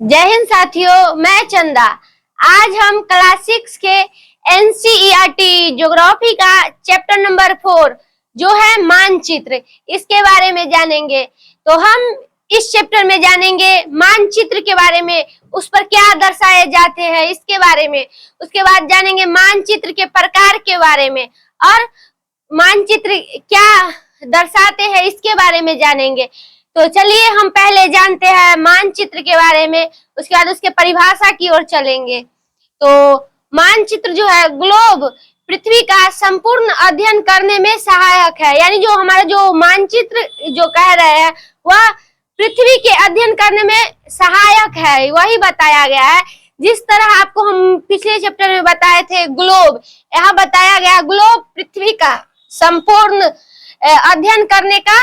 जय हिंद साथियों, मैं चंदा। आज हम क्लास 6 के एनसीईआरटी ज्योग्राफी का चैप्टर नंबर 4 जो है मानचित्र, इसके बारे में जानेंगे। तो हम इस चैप्टर में जानेंगे मानचित्र के बारे में, उस पर क्या दर्शाए जाते हैं इसके बारे में। उसके बाद जानेंगे मानचित्र के प्रकार के बारे में और मानचित्र क्या दर्शाते हैं इसके बारे में जानेंगे। तो चलिए हम पहले जानते हैं मानचित्र के बारे में, उसके बाद उसके परिभाषा की ओर चलेंगे। तो मानचित्र जो है ग्लोब, पृथ्वी का संपूर्ण अध्ययन करने में सहायक है। यानी जो हमारा जो मानचित्र जो कह रहे हैं वह पृथ्वी के अध्ययन करने में सहायक है, वही बताया गया है। जिस तरह आपको हम पिछले चैप्टर में बताए थे ग्लोब, यहाँ बताया गया ग्लोब पृथ्वी का संपूर्ण अध्ययन करने का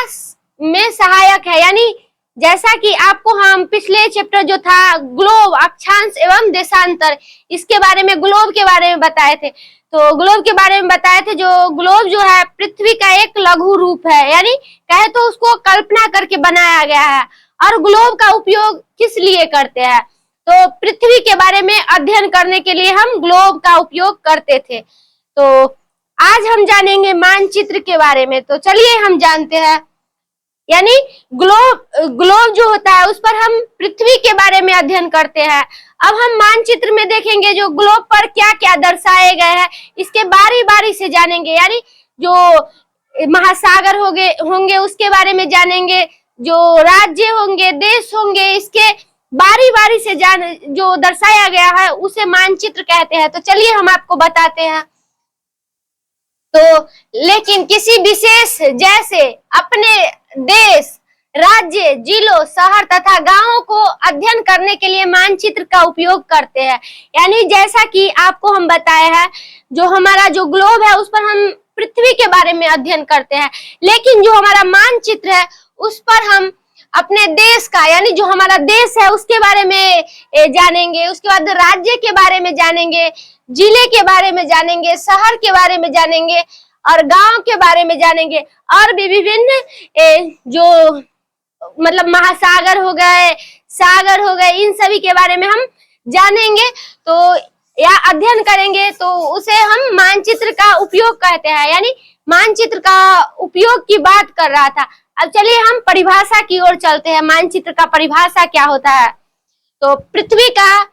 में सहायक है। यानी जैसा कि आपको हम पिछले चैप्टर जो था ग्लोब, अक्षांश एवं देशांतर, इसके बारे में ग्लोब के बारे में बताए थे। तो ग्लोब के बारे में बताए थे, जो ग्लोब जो है पृथ्वी का एक लघु रूप है, यानी कहे तो उसको कल्पना करके बनाया गया है। और ग्लोब का उपयोग किस लिए करते हैं? तो पृथ्वी के बारे में अध्ययन करने के लिए हम ग्लोब का उपयोग करते थे। तो आज हम जानेंगे मानचित्र के बारे में। तो चलिए हम जानते हैं। यानी ग्लोब जो होता है उस पर हम पृथ्वी के बारे में अध्ययन करते हैं। अब हम मानचित्र में देखेंगे जो ग्लोब पर क्या क्या दर्शाए गए हैं, इसके बारी बारी से जानेंगे। यानी जो महासागर होंगे उसके बारे में जानेंगे, जो राज्य होंगे, देश होंगे, इसके बारी बारी से जो दर्शाया गया है उसे मानचित्र कहते हैं। तो चलिए हम आपको बताते हैं। तो लेकिन किसी विशेष, जैसे अपने देश, राज्य, जिलों, शहर तथा गांवों को अध्ययन करने के लिए मानचित्र का उपयोग करते हैं। यानी जैसा कि आपको हम बताए हैं, जो हमारा जो ग्लोब है उस पर हम पृथ्वी के बारे में अध्ययन करते हैं, लेकिन जो हमारा मानचित्र है उस पर हम अपने देश का, यानी जो हमारा देश है उसके बारे में जानेंगे। उसके बाद राज्य के बारे में जानेंगे, जिले के बारे में जानेंगे, शहर के बारे में जानेंगे और गांव के बारे में जानेंगे। और भी विभिन्न जो मतलब महासागर हो गए, सागर हो गए, इन सभी के बारे में हम जानेंगे तो या अध्ययन करेंगे, तो उसे हम मानचित्र का उपयोग कहते हैं। यानी मानचित्र का उपयोग की बात कर रहा था। अब चलिए हम परिभाषा की ओर चलते हैं। मानचित्र का परिभाषा क्या होता है? तो पृथ्वी का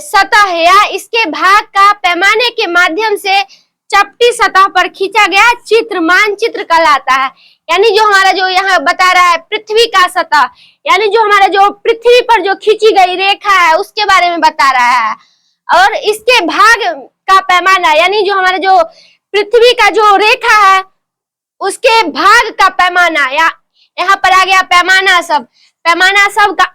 सतह या इसके भाग का पैमाने के माध्यम से चपटी सतह पर खींचा गया चित्र मानचित्र कहलाता है। यानी जो हमारा जो यहाँ बता रहा है पृथ्वी का सतह, यानी जो हमारा जो पृथ्वी पर जो खींची गई रेखा है उसके बारे में बता रहा है। और इसके भाग का पैमाना, यानी जो हमारा जो पृथ्वी का जो रेखा है उसके भाग का पैमाना, या यहाँ पर आ गया पैमाना शब्द। पैमाना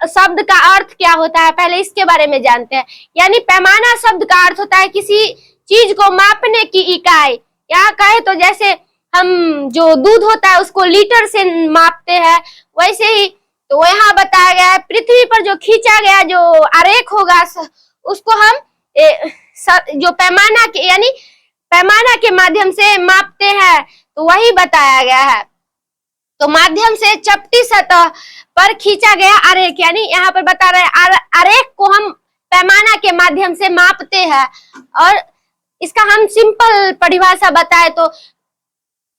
शब्द का अर्थ क्या होता है, पहले इसके बारे में जानते हैं। यानी पैमाना शब्द का अर्थ होता है किसी चीज को मापने की इकाई। यहाँ कहे तो जैसे हम जो दूध होता है उसको लीटर से मापते हैं, वैसे ही तो यहाँ बताया गया है पृथ्वी पर जो खींचा गया जो आरेख होगा उसको हम जो पैमाना के, यानी पैमाना के माध्यम से मापते हैं, तो वही बताया गया है। तो माध्यम से चपटी सतह पर खींचा गया आरेख, यानी यहाँ पर बता रहे हैं आरेख को हम पैमाना के माध्यम से मापते हैं। और इसका हम सिंपल परिभाषा बताए तो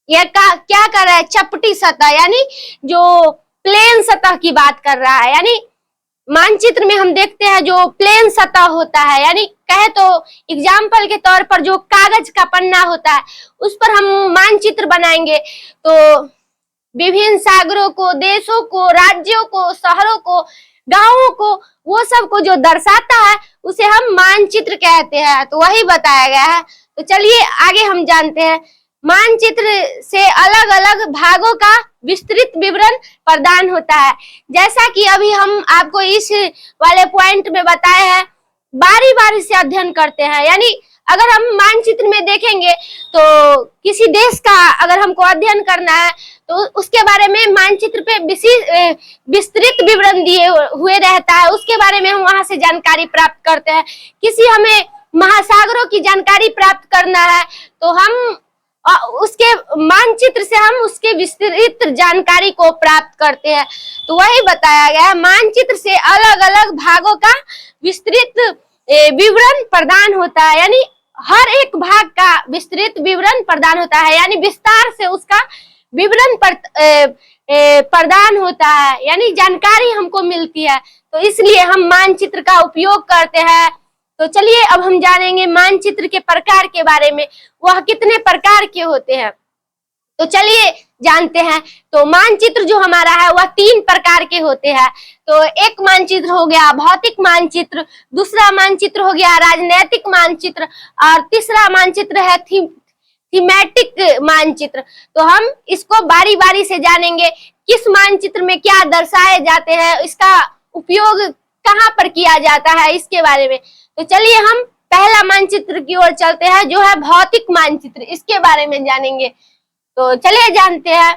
यह क्या कर रहा है, चपटी सतह, यानी जो प्लेन सतह की बात कर रहा है। यानी मानचित्र में हम देखते हैं जो प्लेन सतह होता है, यानी कहे तो एग्जाम्पल के तौर पर जो कागज का पन्ना होता है उस पर हम मानचित्र बनाएंगे, तो विभिन्न सागरों को, देशों को, राज्यों को, शहरों को, गांवों को, वो सब को जो दर्शाता है उसे हम मानचित्र कहते हैं। तो वही बताया गया है। तो चलिए आगे हम जानते हैं। मानचित्र से अलग अलग भागों का विस्तृत विवरण प्रदान होता है। जैसा कि अभी हम आपको इस वाले पॉइंट में बताए हैं, बारी बारी से अध्ययन करते हैं। यानी अगर हम मानचित्र में देखेंगे तो किसी देश का अगर हमको अध्ययन करना है तो उसके बारे में मानचित्र पे विस्तृत विवरण दिए हुए रहता है, उसके बारे में हम वहां से जानकारी प्राप्त करते हैं। किसी हमें महासागरों की जानकारी प्राप्त करना है तो हम उसके मानचित्र से हम उसके विस्तृत जानकारी को प्राप्त करते हैं। तो वही बताया गया है, मानचित्र से अलग अलग भागों का विस्तृत विवरण प्रदान होता है, यानी हर एक भाग का विस्तृत विवरण प्रदान होता है, यानी विस्तार से उसका विवरण प्रदान होता है, यानी जानकारी हमको मिलती है। तो इसलिए हम मानचित्र का उपयोग करते हैं। तो चलिए अब हम जानेंगे मानचित्र के प्रकार के बारे में, वह कितने प्रकार के होते हैं। तो चलिए जानते हैं। तो मानचित्र जो हमारा है वह 3 प्रकार के होते हैं। तो एक मानचित्र हो गया भौतिक मानचित्र, दूसरा मानचित्र हो गया राजनैतिक मानचित्र, और तीसरा मानचित्र है थीमेटिक मानचित्र। तो हम इसको बारी बारी से जानेंगे, किस मानचित्र में क्या दर्शाए जाते हैं, इसका उपयोग कहाँ पर किया जाता है, इसके बारे में। तो चलिए हम पहला मानचित्र की ओर चलते हैं, जो है भौतिक मानचित्र, इसके बारे में जानेंगे। तो चलिए जानते हैं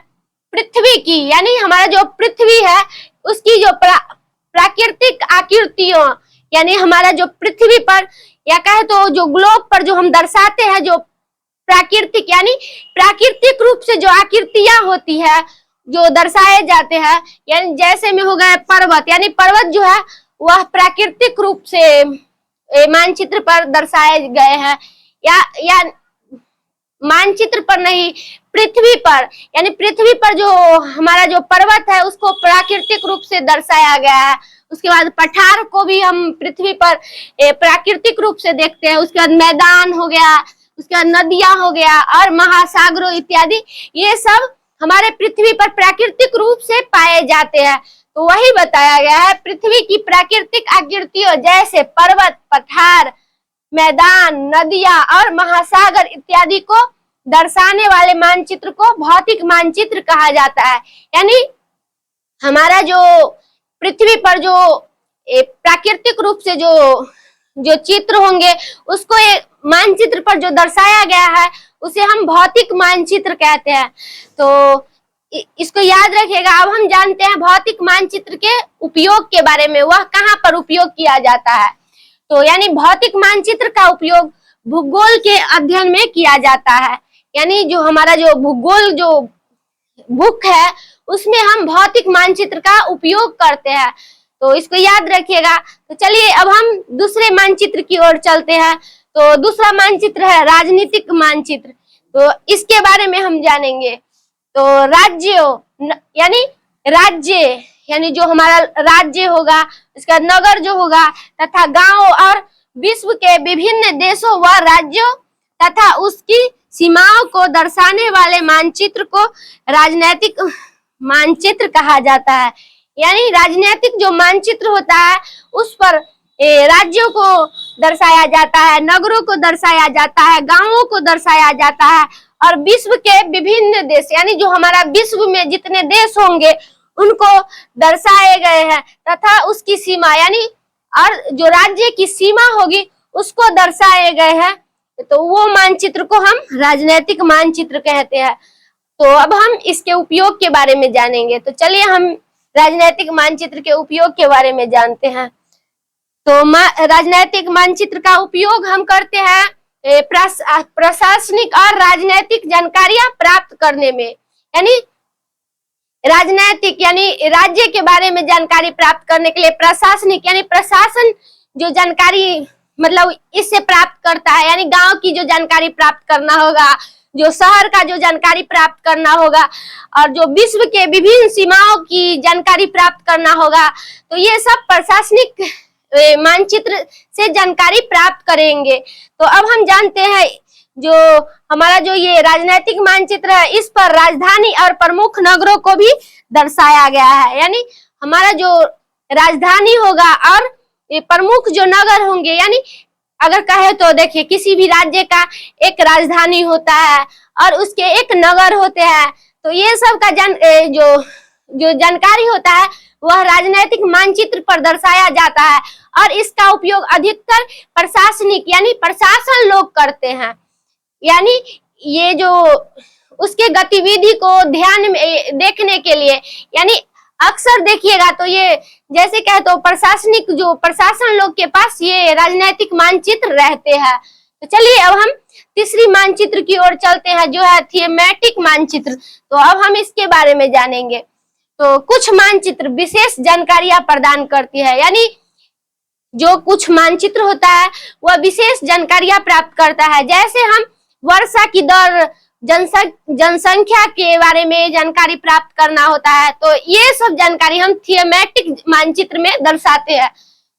पृथ्वी की, यानी हमारा जो पृथ्वी है उसकी जो प्राकृतिक आकृतियों, यानी हमारा जो पृथ्वी पर या कहे तो जो ग्लोब पर जो हम दर्शाते हैं, जो प्राकृतिक यानी प्राकृतिक रूप से जो आकृतियां होती है जो दर्शाए जाते हैं, यानी जैसे में हो गए पर्वत, यानी पर्वत जो है वह प्राकृतिक रूप से मानचित्र पर दर्शाए गए हैं, या मानचित्र पर नहीं, पृथ्वी पर, यानी पृथ्वी पर जो हमारा जो पर्वत है उसको प्राकृतिक रूप से दर्शाया गया है। उसके बाद पठार को भी हम पृथ्वी पर प्राकृतिक रूप से देखते हैं। उसके बाद मैदान हो गया, उसके बाद नदियां हो गया, और महासागरों इत्यादि, ये सब हमारे पृथ्वी पर प्राकृतिक रूप से पाए जाते हैं। तो वही बताया गया है, पृथ्वी की प्राकृतिक आकृतियों जैसे पर्वत, पठार, मैदान, नदियां और महासागर इत्यादि को दर्शाने वाले मानचित्र को भौतिक मानचित्र कहा जाता है। यानी हमारा जो पृथ्वी पर जो प्राकृतिक रूप से जो चित्र होंगे उसको मानचित्र पर जो दर्शाया गया है उसे हम भौतिक मानचित्र कहते हैं। तो इसको याद रखिएगा। अब हम जानते हैं भौतिक मानचित्र के उपयोग के बारे में, वह कहाँ पर उपयोग किया जाता है। तो यानी भौतिक मानचित्र का उपयोग भूगोल के अध्ययन में किया जाता है, यानी जो हमारा जो भूगोल जो बुक है उसमें हम भौतिक मानचित्र का उपयोग करते हैं। तो इसको याद रखिएगा। तो चलिए अब हम दूसरे मानचित्र की ओर चलते हैं। तो दूसरा मानचित्र है राजनीतिक मानचित्र। तो इसके बारे में हम जानेंगे। तो राज्य यानी जो हमारा राज्य होगा, इसका नगर जो होगा, तथा गांव और विश्व के विभिन्न देशों व राज्यों तथा उसकी सीमाओं को दर्शाने वाले मानचित्र को राजनैतिक मानचित्र कहा जाता है। यानी राजनीतिक जो मानचित्र होता है उस पर राज्यों को दर्शाया जाता है, नगरों को दर्शाया जाता है, गांवों को दर्शाया जाता है, और विश्व के विभिन्न देश, यानी जो हमारा विश्व में जितने देश होंगे उनको दर्शाए गए हैं, तथा उसकी सीमा यानी और जो राज्य की सीमा होगी उसको दर्शाए गए हैं। तो वो मानचित्र को हम राजनीतिक मानचित्र कहते हैं। तो अब हम इसके उपयोग के बारे में जानेंगे। तो चलिए हम राजनीतिक मानचित्र के उपयोग के बारे में जानते हैं। तो राजनीतिक मानचित्र का उपयोग हम करते हैं प्रशासनिक और राजनीतिक जानकारियां प्राप्त करने में, यानी राजनीतिक यानी राज्य के बारे में जानकारी प्राप्त करने के लिए, प्रशासनिक यानी प्रशासन जो जानकारी मतलब इससे प्राप्त करता है, यानी गांव की जो जानकारी प्राप्त करना होगा, जो शहर का जो जानकारी प्राप्त करना होगा, और जो विश्व के विभिन्न सीमाओं की जानकारी प्राप्त करना होगा। तो ये सब प्रशासनिक मानचित्र से जानकारी प्राप्त करेंगे। तो अब हम जानते हैं जो हमारा जो ये राजनीतिक मानचित्र है इस पर राजधानी और प्रमुख नगरों को भी दर्शाया गया है, यानी हमारा जो राजधानी होगा और ये प्रमुख जो नगर होंगे, यानी अगर कहे तो देखिए किसी भी राज्य का एक राजधानी होता है और उसके एक नगर होते हैं। तो ये सब का जो जानकारी होता है वह राजनीतिक मानचित्र पर दर्शाया जाता है, और इसका उपयोग अधिकतर प्रशासनिक यानी प्रशासन लोग करते हैं। यानी ये जो उसके गतिविधि को ध्यान में देखने के लिए, यानी अक्सर देखिएगा तो ये जैसे कहे तो प्रशासनिक जो प्रशासन लोग के पास ये राजनीतिक मानचित्र रहते हैं। तो चलिए अब हम तीसरी मानचित्र की ओर चलते हैं, जो है थीमेटिक मानचित्र। तो अब हम इसके बारे में जानेंगे। तो कुछ मानचित्र विशेष जानकारियां प्रदान करती है, यानी जो कुछ मानचित्र होता है वह विशेष जानकारियां प्राप्त करता है। जैसे हम वर्षा की दर, जनसंख्या के बारे में जानकारी प्राप्त करना होता है, तो ये सब जानकारी हम थीमेटिक मानचित्र में दर्शाते हैं।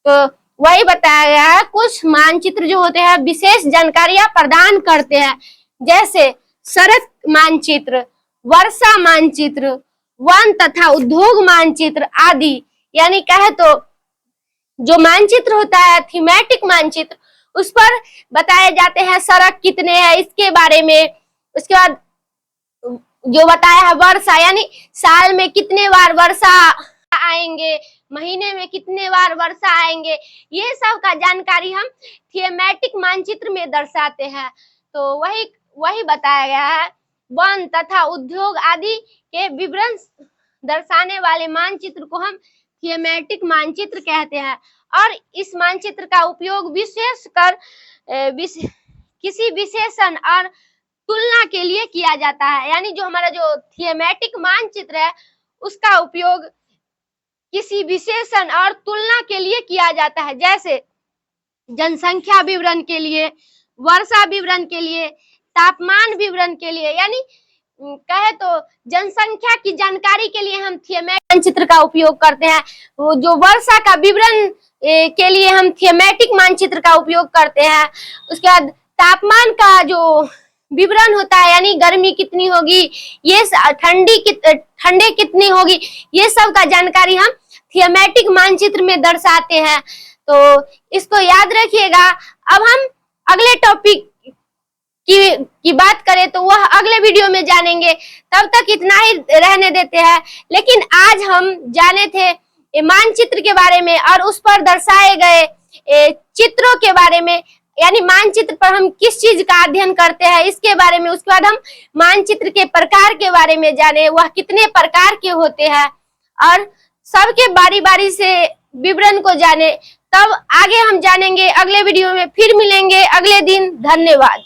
तो वही बताया गया है, कुछ मानचित्र जो होते हैं विशेष जानकारियां प्रदान करते हैं, जैसे सड़क मानचित्र, वर्षा मानचित्र, वन तथा उद्योग मानचित्र आदि। यानी कहे तो जो मानचित्र होता है थीमेटिक मानचित्र, उस पर बताए जाते हैं सड़क कितने हैं इसके बारे में। उसके बाद जो बताया है वर्षा, यानी साल में कितने बार वर्षा आएंगे, महीने में कितने बार वर्षा आएंगे, ये सब का जानकारी हम थीमेटिक मानचित्र में दर्शाते हैं। तो वही बताया गया है। वन तथा उद्योग आदि के विवरण दर्शाने वाले मानचित्र को हम थीमेटिक मानचित्र कहते हैं। और इस मानचित्र का उपयोग विशेषकर किसी विशेषण और तुलना के लिए किया जाता है। यानी जो हमारा जो थीमेटिक मानचित्र है उसका उपयोग किसी विशेषण और तुलना के लिए किया जाता है, जैसे जनसंख्या विवरण के लिए, वर्षा विवरण के लिए, तापमान विवरण के लिए। यानी कहे तो जनसंख्या की जानकारी के लिए हम थीमेटिक मानचित्र का उपयोग करते हैं। जो वर्षा का विवरण के लिए हम थीमेटिक मानचित्र का उपयोग करते हैं। उसके बाद तापमान का जो विवरण होता है, यानी गर्मी कितनी होगी, ये ठंडे कितनी होगी, ये सब का जानकारी हम थीमेटिक मानचित्र में दर्शाते हैं। तो इसको याद रखिएगा। अब हम अगले टॉपिक की बात करें तो वह अगले वीडियो में जानेंगे। तब तक इतना ही रहने देते हैं। लेकिन आज हम जाने थे मानचित्र के बारे में और उस पर दर्शाए गए चित्रों के बारे में, यानी मानचित्र पर हम किस चीज का अध्ययन करते हैं इसके बारे में। उसके बाद हम मानचित्र के प्रकार के बारे में जाने, वह कितने प्रकार के होते हैं, और सबके बारी बारी से विवरण को जाने। तब आगे हम जानेंगे अगले वीडियो में। फिर मिलेंगे अगले दिन। धन्यवाद।